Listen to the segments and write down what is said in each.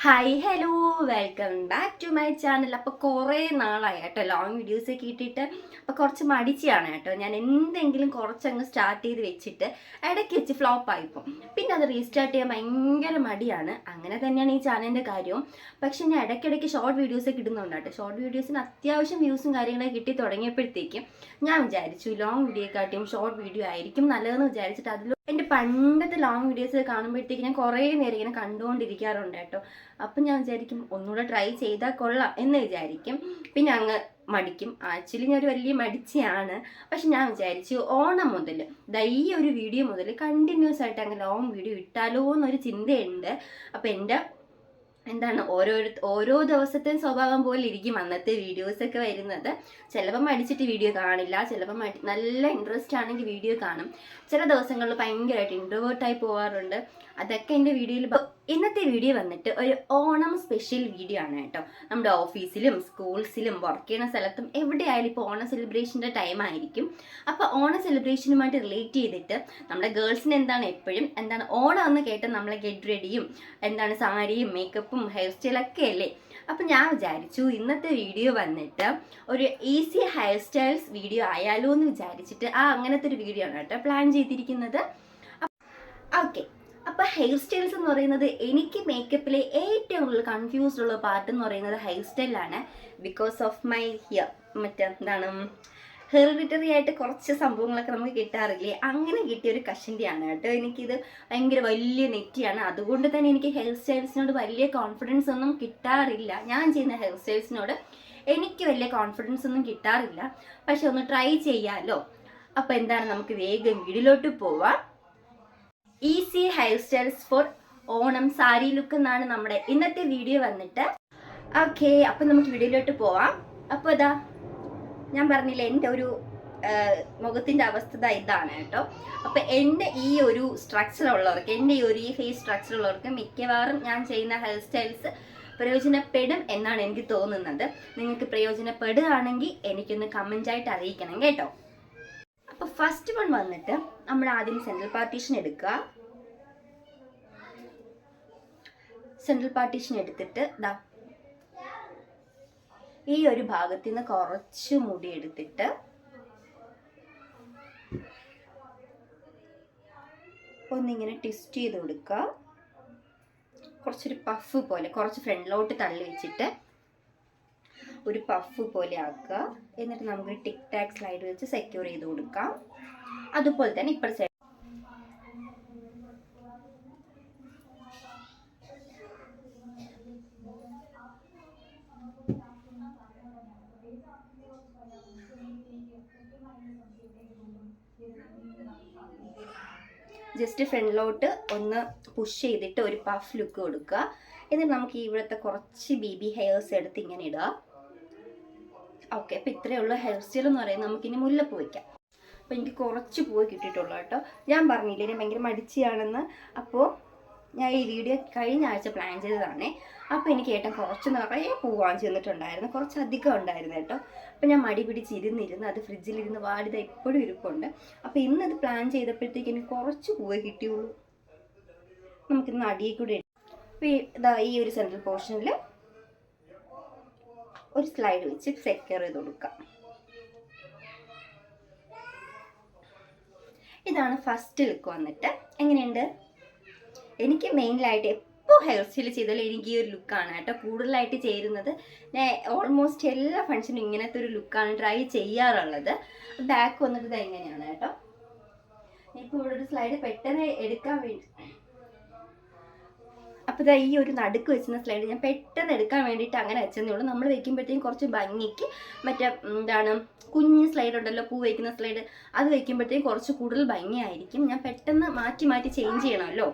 Hi hello welcome back to my channel. അപ്പോൾ കുറേ നാളായി കേട്ടോ ലോങ് വീഡിയോസൊക്കെ ഇട്ടിട്ട്. അപ്പോൾ കുറച്ച് മടിച്ചാണ് കേട്ടോ. ഞാൻ എന്തെങ്കിലും കുറച്ചങ്ങ് സ്റ്റാർട്ട് ചെയ്ത് വെച്ചിട്ട് ഇടയ്ക്ക് വെച്ച് ഫ്ലോപ്പ് ആയിപ്പോൾ പിന്നെ അത് റീസ്റ്റാർട്ട് ചെയ്യാൻ ഭയങ്കര മടിയാണ്. അങ്ങനെ തന്നെയാണ് ഈ ചാനലിൻ്റെ കാര്യവും. പക്ഷെ ഞാൻ ഇടയ്ക്കിടയ്ക്ക് ഷോർട്ട് വീഡിയോസൊക്കെ ഇടുന്നുണ്ട് കേട്ടോ. ഷോർട്ട് വീഡിയോസിന് അത്യാവശ്യം വ്യൂസും കാര്യങ്ങളൊക്കെ കിട്ടി തുടങ്ങിയപ്പോഴത്തേക്കും ഞാൻ വിചാരിച്ചു ലോങ് വീഡിയോയെക്കാട്ടിയും ഷോർട്ട് വീഡിയോ ആയിരിക്കും നല്ലതെന്ന് വിചാരിച്ചിട്ട് അതിൽ എൻ്റെ പണ്ടത്തെ ലോങ് വീഡിയോസ് കാണുമ്പോഴത്തേക്ക് ഞാൻ കുറേ നേരം ഇങ്ങനെ കണ്ടുകൊണ്ടിരിക്കാറുണ്ട് കേട്ടോ. അപ്പം ഞാൻ വിചാരിക്കും ഒന്നുകൂടെ ട്രൈ ചെയ്താൽ കൊള്ളാം എന്ന് വിചാരിക്കും. പിന്നെ അങ്ങ് മടിക്കും. ആക്ച്വലി ഞാൻ ഒരു വലിയ മടിച്ചയാണ്. പക്ഷെ ഞാൻ വിചാരിച്ചു ഓണം മുതൽ ഈ ഒരു വീഡിയോ മുതൽ കണ്ടിന്യൂസ് ആയിട്ട് അങ്ങ് ലോങ് വീഡിയോ ഇട്ടാലോ എന്നൊരു ചിന്തയുണ്ട്. അപ്പം എൻ്റെ ഓരോ ദിവസത്തെയും സ്വഭാവം പോലെ ഇരിക്കും അന്നത്തെ വീഡിയോസൊക്കെ വരുന്നത്. ചിലപ്പോൾ മടിച്ചിട്ട് വീഡിയോ കാണില്ല, ചിലപ്പോൾ നല്ല ഇൻട്രസ്റ്റ് ആണെങ്കിൽ വീഡിയോ കാണും. ചില ദിവസങ്ങളിൽ ഭയങ്കരമായിട്ട് ഇൻട്രോവേർട്ടായി പോകാറുണ്ട്. അതൊക്കെ എൻ്റെ വീഡിയോയിൽ. ഇന്നത്തെ വീഡിയോ വന്നിട്ട് ഒരു ഓണം സ്പെഷ്യൽ വീഡിയോ ആണ് കേട്ടോ. നമ്മുടെ ഓഫീസിലും സ്കൂൾസിലും വർക്ക് ചെയ്യുന്ന സ്ഥലത്തും എവിടെയായാലും ഇപ്പോൾ ഓണം സെലിബ്രേഷൻ്റെ ടൈം ആയിരിക്കും. അപ്പോൾ ഓണം സെലിബ്രേഷനുമായിട്ട് റിലേറ്റ് ചെയ്തിട്ട് നമ്മുടെ ഗേൾസിന് എന്താണ് ഓണം എന്ന് കേട്ട് നമ്മളെ ഗെറ്റ് റെഡിയും സാരിയും മേക്കപ്പും ഹെയർ സ്റ്റൈലൊക്കെ അല്ലേ. അപ്പം ഞാൻ വിചാരിച്ചു ഇന്നത്തെ വീഡിയോ വന്നിട്ട് ഒരു ഈസി ഹെയർ സ്റ്റൈൽസ് വീഡിയോ ആയാലോ എന്ന് വിചാരിച്ചിട്ട് അങ്ങനത്തെ ഒരു വീഡിയോ ആണ് കേട്ടോ പ്ലാൻ ചെയ്തിരിക്കുന്നത്. ഓക്കെ, അപ്പോൾ ഹെയർ സ്റ്റൈൽസ് എന്ന് പറയുന്നത് എനിക്ക് മേക്കപ്പിലെ ഏറ്റവും കൂടുതൽ കൺഫ്യൂസ്ഡ് ഉള്ള പാർട്ട് എന്ന് പറയുന്നത് ഹെയർ സ്റ്റൈലാണ്. ബിക്കോസ് ഓഫ് മൈ ഹെറിഡിറ്ററി ആയിട്ട് കുറച്ച് സംഭവങ്ങളൊക്കെ നമുക്ക് കിട്ടാറില്ലേ, അങ്ങനെ കിട്ടിയ ഒരു കഷൻ്റെയാണ് കേട്ടോ. എനിക്കിത് ഭയങ്കര വലിയ നെറ്റിയാണ്. അതുകൊണ്ട് തന്നെ എനിക്ക് ഹെയർ സ്റ്റൈൽസിനോട് വലിയ കോൺഫിഡൻസ് ഒന്നും കിട്ടാറില്ല. ഞാൻ ചെയ്യുന്ന ഹെയർ സ്റ്റൈൽസിനോട് എനിക്ക് വലിയ കോൺഫിഡൻസ് ഒന്നും കിട്ടാറില്ല. പക്ഷെ ഒന്ന് ട്രൈ ചെയ്യാമല്ലോ. അപ്പോൾ നമുക്ക് വേഗം വീഡിയോയിലോട്ട് പോവാം. Easy hair styles for Onam sari look എന്നാണ് നമ്മുടെ ഇന്നത്തെ വീഡിയോ വന്നിട്ട്. ഓക്കെ, അപ്പം നമുക്ക് വീഡിയോയിലോട്ട് പോവാം. അപ്പോൾ ഞാൻ പറഞ്ഞില്ല എൻ്റെ ഒരു മുഖത്തിൻ്റെ അവസ്ഥ ഇതാണ് കേട്ടോ. അപ്പോൾ എൻ്റെ ഈ ഒരു സ്ട്രക്ചർ ഉള്ളവർക്ക്, എൻ്റെ ഈ ഫേസ് സ്ട്രക്ചർ ഉള്ളവർക്ക് മിക്കവാറും ഞാൻ ചെയ്യുന്ന ഹെയർ സ്റ്റൈൽസ് പ്രയോജനപ്പെടും എന്നാണ് എനിക്ക് തോന്നുന്നത്. നിങ്ങൾക്ക് പ്രയോജനപ്പെടുകയാണെങ്കിൽ എനിക്കൊന്ന് കമൻ്റായിട്ട് അറിയിക്കണം കേട്ടോ. അപ്പോൾ ഫസ്റ്റ് വൺ വന്നിട്ട് നമ്മൾ ആദ്യം സെൻട്രൽ പാർട്ടീഷൻ എടുക്കുക. സെൻട്രൽ പാർട്ടീഷൻ എടുത്തിട്ട് ഈ ഒരു ഭാഗത്ത് നിന്ന് കുറച്ച് മുടി എടുത്തിട്ട് ഒന്നിങ്ങനെ ട്വിസ്റ്റ് ചെയ്ത് കൊടുക്കുക. കുറച്ചൊരു പഫ് പോലെ കുറച്ച് ഫ്രണ്ടിലോട്ട് തള്ളി വെച്ചിട്ട് ഒരു പഫ് പോലെ ആക്കുക. എന്നിട്ട് നമുക്ക് ടിക് ടാക് സ്ലൈഡ് വെച്ച് സെക്യൂർ ചെയ്ത് കൊടുക്കാം. അതുപോലെ തന്നെ ഇപ്പുറത്തെ ജസ്റ്റ് ഫ്രണ്ടിലോട്ട് ഒന്ന് പുഷ് ചെയ്തിട്ട് ഒരു പഫ് ലുക്ക് കൊടുക്കുക. എന്നിട്ട് നമുക്ക് ഇവിടുത്തെ കുറച്ച് ബേബി ഹെയർസ് എടുത്ത് ഇങ്ങനെ ഇടുക. ഓക്കെ, അപ്പോൾ ഇത്രയുള്ള ഹെയർ സ്റ്റൈൽ എന്ന് പറയുന്നത് നമുക്കിനി മുല്ലപ്പൂ വയ്ക്കാം. അപ്പോൾ എനിക്ക് കുറച്ച് പൂവ് കിട്ടിയിട്ടുള്ളൂ കേട്ടോ. ഞാൻ പറഞ്ഞില്ലേ ഞാൻ ഭയങ്കര മടിച്ചിയാണെന്ന്. അപ്പോൾ ഞാൻ ഈ വീഡിയോ കഴിഞ്ഞ ആഴ്ച പ്ലാൻ ചെയ്തതാണേ. അപ്പോൾ എനിക്ക് കുറച്ച് നിറയെ പൂവ് വാങ്ങിച്ചു തന്നിട്ടുണ്ടായിരുന്നു, കുറച്ചധികം ഉണ്ടായിരുന്നു കേട്ടോ. അപ്പോൾ ഞാൻ മടി പിടിച്ചിരുന്നിരുന്ന് അത് ഫ്രിഡ്ജിലിരുന്ന് വാടിയത് എപ്പോഴും ഇരിപ്പുണ്ട്. അപ്പോൾ ഇന്നത് പ്ലാൻ ചെയ്തപ്പോഴത്തേക്ക് എനിക്ക് കുറച്ച് പൂവേ കിട്ടിയുള്ളൂ. നമുക്കിന്ന് അടിയിൽ കൂടെ ഈ ഒരു സെൻട്രൽ പോർഷനിൽ ഒരു സ്ലൈഡ് വെച്ച് സെക്യൂർ ചെയ്ത് കൊടുക്കാം. ഇതാണ് ഫസ്റ്റ് ലുക്ക് വന്നിട്ട്. എങ്ങനെയുണ്ട്? എനിക്ക് മെയിനായിട്ട് എപ്പോൾ ഹെയർ സ്റ്റൈൽ ചെയ്താലും എനിക്ക് ഈ ഒരു ലുക്കാണ് കേട്ടോ കൂടുതലായിട്ട് ചേരുന്നത്. ഞാൻ ഓൾമോസ്റ്റ് എല്ലാ ഫംഗ്ഷനും ഇങ്ങനത്തെ ഒരു ലുക്കാണ് ട്രൈ ചെയ്യാറുള്ളത്. ബാക്ക് വന്നിട്ട് എങ്ങനെയാണ് കേട്ടോ. ഇപ്പോൾ ഇവിടെ ഒരു സ്ലൈഡ് പെട്ടെന്ന് എടുക്കാൻ വേണ്ടി, അപ്പോൾ ഈ ഒരു നടുക്ക് വെച്ചിരുന്ന സ്ലൈഡ് ഞാൻ പെട്ടെന്ന് എടുക്കാൻ വേണ്ടിയിട്ട് അങ്ങനെ വെച്ചതേ ഉള്ളൂ. നമ്മൾ വെക്കുമ്പോഴത്തേക്കും കുറച്ച് ഭംഗിക്ക് മറ്റേ കുഞ്ഞ് സ്ലൈഡ് ഉണ്ടല്ലോ, പൂ വയ്ക്കുന്ന സ്ലൈഡ്, അത് വെക്കുമ്പോഴത്തേക്കും കുറച്ച് കൂടുതൽ ഭംഗിയായിരിക്കും. ഞാൻ പെട്ടെന്ന് മാറ്റി ചേഞ്ച് ചെയ്യണമല്ലോ,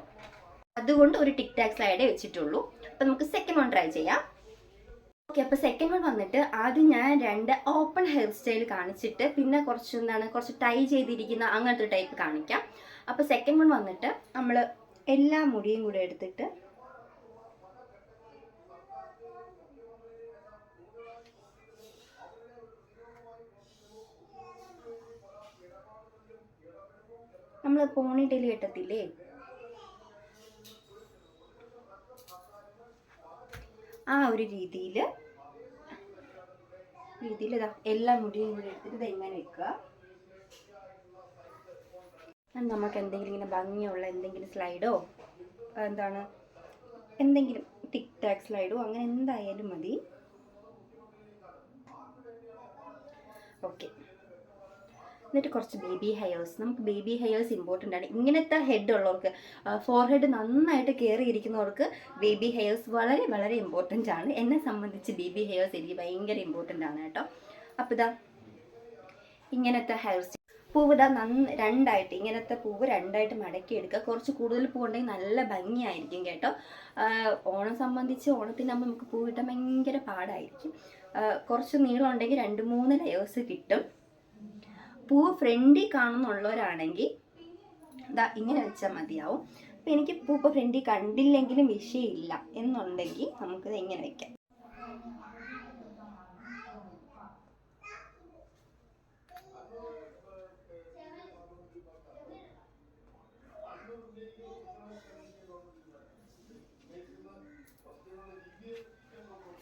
അതുകൊണ്ട് ഒരു ടിക് ടാക് സ്ലൈഡേ വെച്ചിട്ടുള്ളൂ. അപ്പോൾ നമുക്ക് സെക്കൻഡ് വൺ ട്രൈ ചെയ്യാം. ഓക്കെ, അപ്പോൾ സെക്കൻഡ് വൺ വന്നിട്ട് ആദ്യം ഞാൻ 2 ഓപ്പൺ ഹെയർ സ്റ്റൈൽ കാണിച്ചിട്ട് പിന്നെ കുറച്ച് ടൈ ചെയ്തിരിക്കുന്ന അങ്ങനത്തെ ടൈപ്പ് കാണിക്കാം. അപ്പോൾ സെക്കൻഡ് വൺ വന്നിട്ട് നമ്മൾ എല്ലാ മുടിയും കൂടെ എടുത്തിട്ട് നമ്മൾ പോണി ടെയിൽ കെട്ടത്തില്ലേ, ആ ഒരു രീതിയിൽ ഇതാ എല്ലാ മുടിയും കൂടി എടുത്തിട്ട് ഇത് എങ്ങനെ വെക്കുക. നമുക്ക് എന്തെങ്കിലും ഇങ്ങനെ ഭംഗിയുള്ള എന്തെങ്കിലും സ്ലൈഡോ എന്തെങ്കിലും ടിക് ടാക് സ്ലൈഡോ അങ്ങനെ എന്തായാലും മതി. ഓക്കെ, എന്നിട്ട് കുറച്ച് ബേബി ഹെയേഴ്സ്. നമുക്ക് ബേബി ഹെയേഴ്സ് ഇമ്പോർട്ടൻ്റ് ആണ്. ഇങ്ങനത്തെ ഹെഡ് ഉള്ളവർക്ക്, ഫോർഹെഡ് നന്നായിട്ട് കയറിയിരിക്കുന്നവർക്ക് ബേബി ഹെയേഴ്സ് വളരെ വളരെ ഇമ്പോർട്ടൻ്റ് ആണ്. എന്നെ സംബന്ധിച്ച് ബേബി ഹെയേഴ്സ് എനിക്ക് ഭയങ്കര ഇമ്പോർട്ടൻ്റ് ആണ് കേട്ടോ. അപ്പോൾ ഇതാ ഇങ്ങനത്തെ ഹെയർസ് പൂവ് രണ്ടായിട്ട്, ഇങ്ങനത്തെ പൂവ് രണ്ടായിട്ട് മടക്കി എടുക്കുക. കുറച്ച് കൂടുതൽ പൂവുണ്ടെങ്കിൽ നല്ല ഭംഗിയായിരിക്കും കേട്ടോ. ഓണം സംബന്ധിച്ച് ഓണത്തിനാകുമ്പോൾ നമുക്ക് പൂ കിട്ടാൻ ഭയങ്കര പാടായിരിക്കും. കുറച്ച് നീളം ഉണ്ടെങ്കിൽ 2-3 ലെയേഴ്സ് കിട്ടും. പൂവ് ഫ്രണ്ടിൽ കാണുന്നുള്ളവരാണെങ്കിൽ ഇതാ ഇങ്ങനെ വെച്ചാൽ മതിയാവും. അപ്പം എനിക്ക് പൂ ഇപ്പോൾ ഫ്രണ്ടിൽ കണ്ടില്ലെങ്കിലും വിഷയമില്ല എന്നുണ്ടെങ്കിൽ നമുക്കിത് ഇങ്ങനെ വെക്കാം.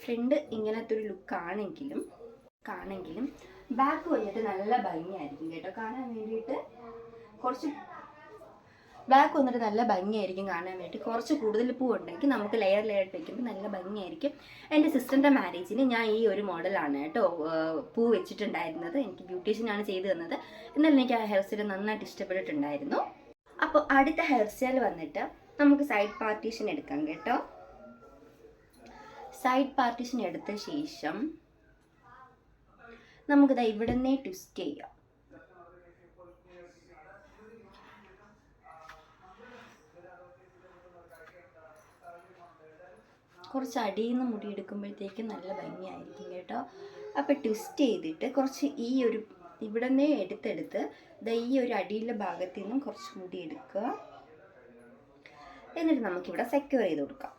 ഫ്രണ്ട് ഇങ്ങനത്തെ ഒരു ലുക്കാണെങ്കിലും ബാക്ക് വന്നിട്ട് നല്ല ഭംഗിയായിരിക്കും കേട്ടോ കാണാൻ വേണ്ടിയിട്ട്. കുറച്ച് കൂടുതൽ പൂ ഉണ്ടെങ്കിൽ നമുക്ക് ലെയർ വെക്കുമ്പോൾ നല്ല ഭംഗിയായിരിക്കും. എൻ്റെ സിസ്റ്ററിൻ്റെ മാരേജിന് ഞാൻ ഈ ഒരു മോഡലാണ് കേട്ടോ പൂ വെച്ചിട്ടുണ്ടായിരുന്നത്. എനിക്ക് ബ്യൂട്ടീഷ്യനാണ് ചെയ്തു തന്നത്. എന്നാലും എനിക്ക് ആ ഹെയർ സ്റ്റൈൽ നന്നായിട്ട് ഇഷ്ടപ്പെട്ടിട്ടുണ്ടായിരുന്നു. അപ്പോൾ അടുത്ത ഹെയർ സ്റ്റൈൽ വന്നിട്ട് നമുക്ക് സൈഡ് പാർട്ടീഷൻ എടുക്കാം കേട്ടോ. സൈഡ് പാർട്ടീഷൻ എടുത്ത ശേഷം നമുക്കിതാ ഇവിടെ നിന്നേ ട്വിസ്റ്റ് ചെയ്യാം. കുറച്ച് അടിയിൽ നിന്ന് മുടി എടുക്കുമ്പോഴത്തേക്ക് നല്ല ഭംഗിയായിരിക്കും കേട്ടോ. അപ്പോൾ ട്വിസ്റ്റ് ചെയ്തിട്ട് കുറച്ച് ഈ ഒരു ഇവിടെ നിന്നേ എടുത്തെടുത്ത് ഈ ഒരു അടിയിലെ ഭാഗത്തു നിന്നും കുറച്ച് മുടി എടുക്കുക. എന്നിട്ട് നമുക്കിവിടെ സെക്യൂർ ചെയ്ത് കൊടുക്കാം.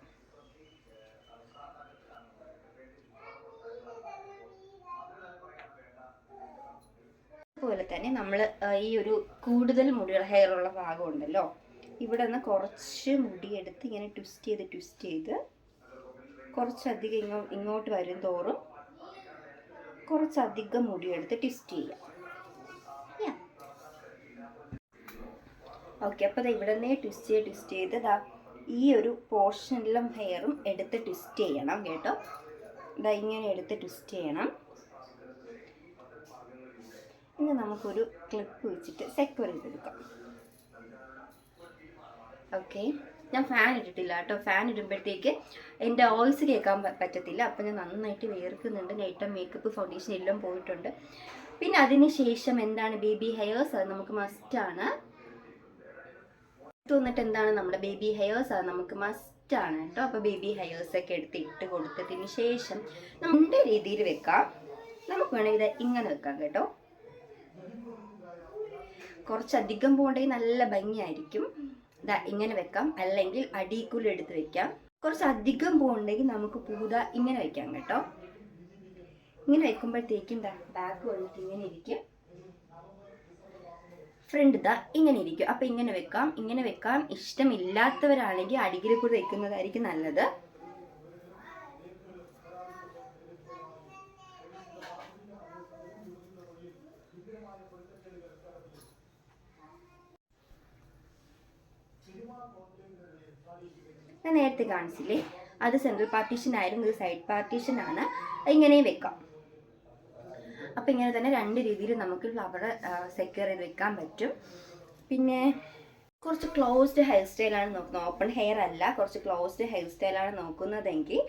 അതുപോലെ തന്നെ നമ്മൾ ഈ ഒരു കൂടുതൽ മുടിയുള്ള ഹെയർ ഉള്ള ഭാഗം ഉണ്ടല്ലോ, ഇവിടെ നിന്ന് കുറച്ച് മുടിയെടുത്ത് ഇങ്ങനെ ട്വിസ്റ്റ് ചെയ്ത് കുറച്ചധികം ഇങ്ങോട്ട് വരും തോറും കുറച്ചധികം മുടിയെടുത്ത് ട്വിസ്റ്റ് ചെയ്യാം. ഓക്കെ, അപ്പോൾ അത് ഇവിടെ നിന്നേ ട്വിസ്റ്റ് ചെയ്ത് ഈ ഒരു പോർഷനിലും ഹെയറും എടുത്ത് ട്വിസ്റ്റ് ചെയ്യണം കേട്ടോ. ഇങ്ങനെ എടുത്ത് ട്വിസ്റ്റ് ചെയ്യണം. ഇനി നമുക്കൊരു ക്ലിപ്പ് വെച്ചിട്ട് സെക്യൂർ ചെയ്തെടുക്കാം. ഓക്കെ, ഞാൻ ഫാൻ ഇട്ടിട്ടില്ല കേട്ടോ. ഫാൻ ഇടുമ്പോഴത്തേക്ക് എൻ്റെ വോയിസ് കേൾക്കാൻ പറ്റത്തില്ല. അപ്പം ഞാൻ നന്നായിട്ട് വേർക്കുന്നുണ്ട്. നൈറ്റ് മേക്കപ്പ് ഫൗണ്ടേഷൻ എല്ലാം പോയിട്ടുണ്ട്. പിന്നെ അതിന് ശേഷം എന്താണ് ബേബി ഹെയേഴ്സ്, അത് നമുക്ക് മസ്റ്റാണ്. വന്നിട്ട് എന്താണ് നമ്മുടെ ബേബി ഹെയേഴ്സ്, അത് നമുക്ക് മസ്റ്റാണ് കേട്ടോ. അപ്പോൾ ബേബി ഹെയേഴ്സൊക്കെ ഇട്ട് കൊടുത്തതിന് ശേഷം നമ്മുടെ രീതിയിൽ വെക്കാം. നമുക്ക് വേണമെങ്കിൽ ഇത് ഇങ്ങനെ വെക്കാം കേട്ടോ. കുറച്ചധികം പോകണ്ടെങ്കിൽ നല്ല ഭംഗിയായിരിക്കും. ഇങ്ങനെ വെക്കാം, അല്ലെങ്കിൽ അടിക്കൂല എടുത്ത് വെക്കാം. കുറച്ചധികം പോകണ്ടെങ്കിൽ നമുക്ക് പൂത ഇങ്ങനെ വെക്കാം കേട്ടോ. ഇങ്ങനെ വെക്കുമ്പോഴത്തേക്കും ബാക്ക് വന്നിട്ട് ഇങ്ങനെ ഇരിക്കും, ഫ്രണ്ട് ഇങ്ങനെ ഇരിക്കും. അപ്പം ഇങ്ങനെ വെക്കാം. ഇഷ്ടമില്ലാത്തവരാണെങ്കിൽ അടിയിൽ കൂടെ വെക്കുന്നതായിരിക്കും നല്ലത്. ഞാൻ നേരത്തെ കാണിച്ചില്ലേ, അത് സെൻട്രൽ പാർട്ടീഷൻ ആയിരുന്നു, ഇത് സൈഡ് പാർട്ടീഷനാണ്. ഇങ്ങനെയും വെക്കാം. അപ്പം ഇങ്ങനെ തന്നെ രണ്ട് രീതിയിൽ നമുക്ക് ഫ്ലവർ സെക്യൂർ ചെയ്ത് വെക്കാൻ പറ്റും. പിന്നെ കുറച്ച് ക്ലോസ്ഡ് ഹെയർ സ്റ്റൈലാണ് നോക്കുന്നത്, ഓപ്പൺ ഹെയർ അല്ല, കുറച്ച് ക്ലോസ്ഡ് ഹെയർ സ്റ്റൈലാണ് നോക്കുന്നതെങ്കിൽ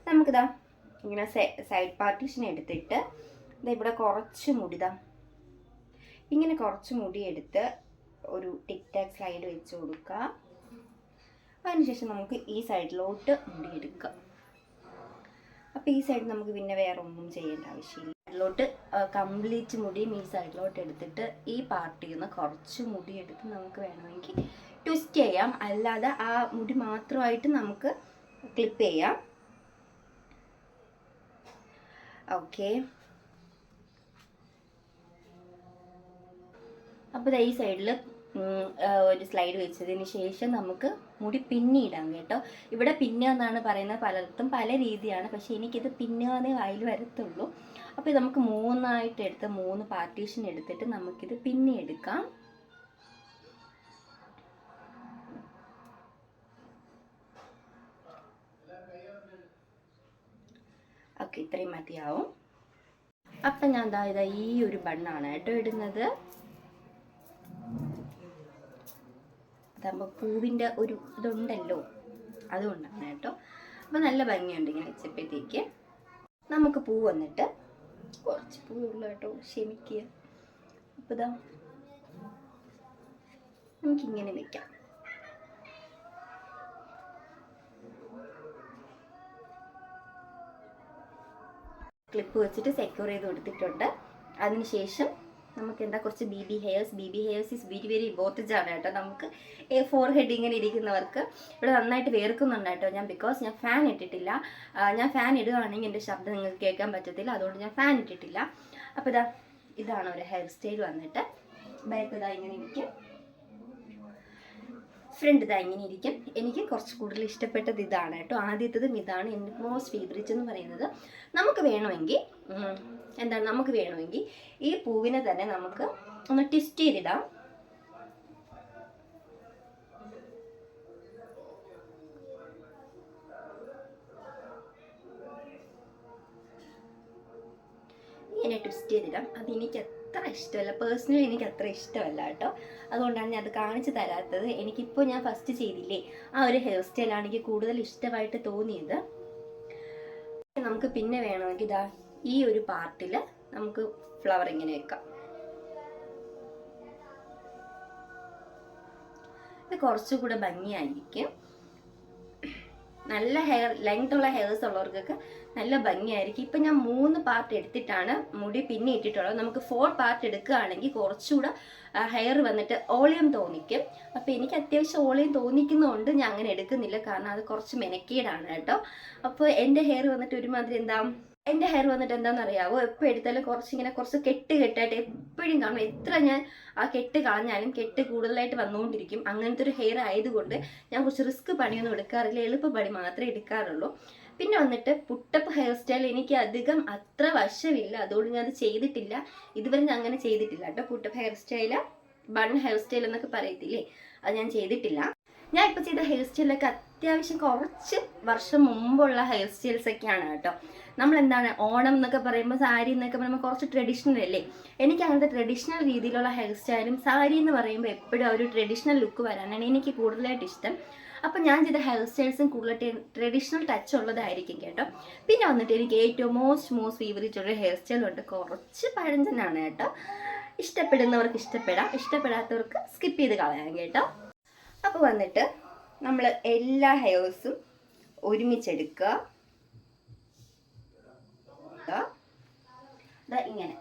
നമുക്കിതാ ഇങ്ങനെ സൈഡ് പാർട്ടീഷൻ എടുത്തിട്ട് ഇവിടെ കുറച്ച് മുടി ഇങ്ങനെ കുറച്ച് മുടി എടുത്ത് ഒരു ടിക് ടാക് സ്ലൈഡ് വെച്ച് കൊടുക്കുക. അതിനുശേഷം നമുക്ക് ഈ സൈഡിലോട്ട് മുടി എടുക്കാം. അപ്പോൾ ഈ സൈഡ് നമുക്ക് പിന്നെ വേറെ ഒന്നും ചെയ്യേണ്ട ആവശ്യമില്ല. സൈഡിലോട്ട് കംപ്ലീറ്റ് മുടിയും ഈ സൈഡിലോട്ട് എടുത്തിട്ട് ഈ പാർട്ടിയിൽ നിന്ന് കുറച്ച് മുടി എടുത്ത് നമുക്ക് വേണമെങ്കിൽ ട്വിസ്റ്റ് ചെയ്യാം. അല്ലാതെ ആ മുടി മാത്രമായിട്ട് നമുക്ക് ക്ലിപ്പ് ചെയ്യാം. ഓക്കെ, അപ്പോൾ ഈ സൈഡിൽ ഒരു സ്ലൈഡ് വെച്ചതിന് ശേഷം നമുക്ക് മുടി പിന്നിടാം കേട്ടോ. ഇവിടെ പിന്നുക എന്നാണ് പറയുന്നത്, പലർക്കും പല രീതിയാണ്, പക്ഷേ എനിക്കിത് പിന്നുകയെന്നേ വായിൽ വരത്തുള്ളൂ. അപ്പോൾ ഇത് നമുക്ക് 3 എടുത്ത് 3 പാർട്ടീഷൻ എടുത്തിട്ട് നമുക്കിത് പിന്നെ എടുക്കാം. ഓക്കെ, ഇത്രയും മതിയാവും. അപ്പം ഞാൻ ഇതാ ഈ ഒരു ബണ്ണാണ് കേട്ടോ ഇടുന്നത്. അതാകുമ്പോൾ പൂവിൻ്റെ ഒരു ഇതുണ്ടല്ലോ, അതുകൊണ്ടാണ് കേട്ടോ. അപ്പോൾ നല്ല ഭംഗിയുണ്ട് ഇങ്ങനെ വെച്ചപ്പോഴത്തേക്ക്. നമുക്ക് പൂ വന്നിട്ട് കുറച്ച് പൂവുള്ളൂ കേട്ടോ, ക്ഷമിക്കുക. അപ്പോൾ ഇതാ നമുക്കിങ്ങനെ വെക്കാം. ക്ലിപ്പ് വെച്ചിട്ട് സെക്യൂർ ചെയ്ത് കൊടുത്തിട്ടുണ്ട്. അതിനുശേഷം നമുക്ക് എന്താ കുറച്ച് B hairs is very very important ആണ് കേട്ടോ. നമുക്ക് ഫോർ ഹെഡ് ഇങ്ങനെ ഇരിക്കുന്നവർക്ക് ഇവിടെ നന്നായിട്ട് വേർക്കുന്നുണ്ട് കേട്ടോ. ബിക്കോസ് ഞാൻ ഫാൻ ഇട്ടിട്ടില്ല. ഞാൻ ഫാൻ ഇടുകയാണെങ്കിൽ എൻ്റെ ശബ്ദം നിങ്ങൾക്ക് കേൾക്കാൻ പറ്റത്തില്ല, അതുകൊണ്ട് ഞാൻ ഫാൻ ഇട്ടിട്ടില്ല. അപ്പോൾ ഇതാണ് ഒരു ഹെയർ സ്റ്റൈൽ വന്നിട്ട്. ബാക്ക് ഇങ്ങനെ ഇരിക്കും, ഫ്രണ്ട് ഇങ്ങനെ ഇരിക്കും. എനിക്ക് കുറച്ച് കൂടുതൽ ഇഷ്ടപ്പെട്ടത് ഇതാണ് കേട്ടോ. ആദ്യത്തേതും ഇതാണ് എൻ്റെ മോസ്റ്റ് ഫേവറേറ്റ് എന്ന് പറയുന്നത്. നമുക്ക് വേണമെങ്കിൽ ഈ പൂവിനെ തന്നെ നമുക്ക് ഒന്ന് ട്വിസ്റ്റ് ചെയ്തിടാം. ഇങ്ങനെ ട്വിസ്റ്റ് ചെയ്തിടാം. അതെനിക്ക് അത്ര ഇഷ്ടമല്ല, പേഴ്സണലി എനിക്ക് അത്ര ഇഷ്ടമല്ല കേട്ടോ. അതുകൊണ്ടാണ് ഞാൻ അത് കാണിച്ചു തരാത്തത്. എനിക്കിപ്പോൾ ഞാൻ ഫസ്റ്റ് ചെയ്തില്ലേ, ആ ഒരു ഹെയർ സ്റ്റൈലാണ് എനിക്ക് കൂടുതൽ ഇഷ്ടമായിട്ട് തോന്നിയത്. നമുക്ക് പിന്നെ വേണമെങ്കിൽ ഈ ഒരു പാർട്ടിൽ നമുക്ക് ഫ്ലവർ ഇങ്ങനെ വെക്കാം. ഇത് കുറച്ചുകൂടെ ഭംഗിയായിരിക്കും. നല്ല ലെങ്ത് ഉള്ള ഹെയർസ് ഉള്ളവർക്കൊക്കെ നല്ല ഭംഗിയായിരിക്കും. ഇപ്പം ഞാൻ 3 പാർട്ട് എടുത്തിട്ടാണ് മുടി പിന്നെ ഇട്ടിട്ടുള്ളത്. നമുക്ക് 4 പാർട്ട് എടുക്കുകയാണെങ്കിൽ കുറച്ചുകൂടെ ഹെയർ വന്നിട്ട് ഓളിയം തോന്നിക്കും. അപ്പോൾ എനിക്ക് അത്യാവശ്യം ഓളിയം തോന്നിക്കുന്നതുകൊണ്ട് ഞാൻ അങ്ങനെ എടുക്കുന്നില്ല, കാരണം അത് കുറച്ച് മെനക്കേടാണ് കേട്ടോ. അപ്പോൾ എൻ്റെ ഹെയർ വന്നിട്ട് ഒരുമാതിരി എന്താണെന്നറിയാവോ, എപ്പോൾ എടുത്താലും കുറച്ച് കെട്ടായിട്ട് എപ്പോഴും കാണും. എത്ര ഞാൻ ആ കെട്ട് കളഞ്ഞാലും കെട്ട് കൂടുതലായിട്ട് വന്നുകൊണ്ടിരിക്കും. അങ്ങനത്തെ ഒരു ഹെയർ ആയതുകൊണ്ട് ഞാൻ കുറച്ച് റിസ്ക് പണിയൊന്നും എടുക്കാറില്ല, എളുപ്പ പണി മാത്രമേ എടുക്കാറുള്ളൂ. പിന്നെ വന്നിട്ട് പുട്ടപ്പ് ഹെയർ സ്റ്റൈൽ എനിക്ക് അധികം അത്ര വശമില്ല, അതുകൊണ്ട് ഞാൻ അത് ചെയ്തിട്ടില്ല. ഇതുവരെ ഞാൻ അങ്ങനെ ചെയ്തിട്ടില്ല കേട്ടോ. Put up hair style, bun hair style എന്നൊക്കെ പറയത്തില്ലേ, അത് ഞാൻ ചെയ്തിട്ടില്ല. ഞാൻ ഇപ്പോൾ ചെയ്ത ഹെയർ സ്റ്റൈലൊക്കെ അത്യാവശ്യം കുറച്ച് വർഷം മുമ്പുള്ള ഹെയർ സ്റ്റൈൽസ് ഒക്കെയാണ് കേട്ടോ. ഓണം എന്നൊക്കെ പറയുമ്പോൾ, സാരി എന്നൊക്കെ പറയുമ്പോൾ കുറച്ച് ട്രഡീഷണൽ അല്ലേ. എനിക്ക് അങ്ങനത്തെ ട്രഡീഷണൽ രീതിയിലുള്ള ഹെയർ സ്റ്റൈലും സാരി എന്ന് പറയുമ്പോൾ എപ്പോഴും ഒരു ട്രഡീഷണൽ ലുക്ക് വരാനാണ് എനിക്ക് കൂടുതലായിട്ട് ഇഷ്ടം. അപ്പം ഞാൻ ചെയ്ത ഹെയർ സ്റ്റൈൽസും കൂടുതൽ ട്രഡീഷണൽ ടച്ച് ഉള്ളതായിരിക്കും കേട്ടോ. പിന്നെ വന്നിട്ട് എനിക്ക് ഏറ്റവും മോസ്റ്റ് ഫേവറേറ്റ് ഉള്ള ഹെയർ സ്റ്റൈലുണ്ട്, കുറച്ച് പഴഞ്ചനാണ് കേട്ടോ. ഇഷ്ടപ്പെടുന്നവർക്ക് ഇഷ്ടപ്പെടാം, ഇഷ്ടപ്പെടാത്തവർക്ക് സ്കിപ്പ് ചെയ്ത് കളയാം കേട്ടോ. അപ്പോൾ വന്നിട്ട് നമ്മൾ എല്ലാ ഹെയർസും ഒരുമിച്ചെടുക്കുക. ഇങ്ങനെ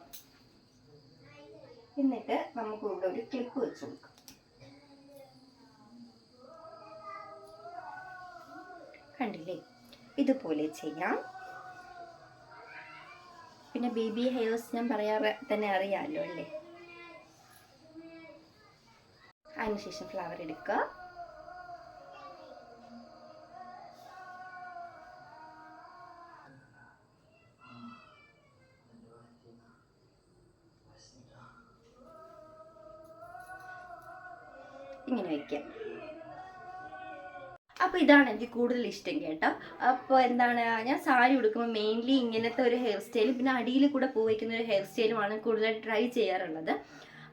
എന്നിട്ട് നമുക്ക് ഇവിടെ ഒരു ക്ലിപ്പ് വെച്ച് കൊടുക്കാം. കണ്ടില്ലേ, ഇതുപോലെ ചെയ്യാം. പിന്നെ ബേബി ഹെയർസ് ഞാൻ പറയാറ് തന്നെ അറിയാമല്ലോ അല്ലേ. അതിനുശേഷം ഫ്ലവർ എടുക്കുക. ഇങ്ങനെ വയ്ക്കാം. അപ്പോൾ ഇതാണ് എനിക്ക് കൂടുതൽ ഇഷ്ടം കേട്ടോ. അപ്പോൾ ഞാൻ സാരി ഉടുക്കുമ്പോൾ മെയിൻലി ഇങ്ങനത്തെ ഒരു ഹെയർ സ്റ്റൈലും പിന്നെ അടിയിൽ കൂടെ പൂ വയ്ക്കുന്ന ഒരു ഹെയർ സ്റ്റൈലുമാണ് കൂടുതൽ ട്രൈ ചെയ്യാറുള്ളത്.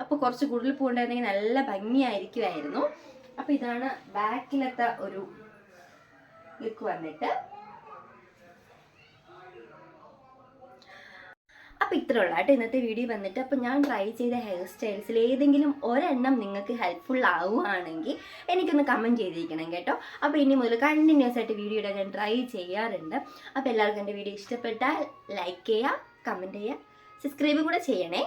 അപ്പോൾ കുറച്ച് കൂടുതൽ പൂ ഉണ്ടായിരുന്നെങ്കിൽ നല്ല ഭംഗിയായിരിക്കുമായിരുന്നു. അപ്പോൾ ഇതാണ് ബാക്കിലത്തെ ഒരു ലുക്ക് വന്നിട്ട്. അപ്പോൾ ഇത്ര ഉള്ള കേട്ടോ ഇന്നത്തെ വീഡിയോ വന്നിട്ട്. അപ്പോൾ ഞാൻ ട്രൈ ചെയ്ത ഹെയർ സ്റ്റൈൽസിൽ ഏതെങ്കിലും ഒരെണ്ണം നിങ്ങൾക്ക് ഹെൽപ്ഫുൾ ആവുകയാണെങ്കിൽ എനിക്കൊന്ന് കമൻറ്റ് ചെയ്തിരിക്കണം കേട്ടോ. അപ്പോൾ ഇനി മുതൽ കണ്ടിന്യൂസ് ആയിട്ട് വീഡിയോ ഇടാൻ ഞാൻ ട്രൈ ചെയ്യാറുണ്ട്. അപ്പോൾ എല്ലാവർക്കും എൻ്റെ വീഡിയോ ഇഷ്ടപ്പെട്ടാൽ ലൈക്ക് ചെയ്യുക, കമൻറ്റ് ചെയ്യുക, സബ്സ്ക്രൈബും കൂടെ ചെയ്യണേ.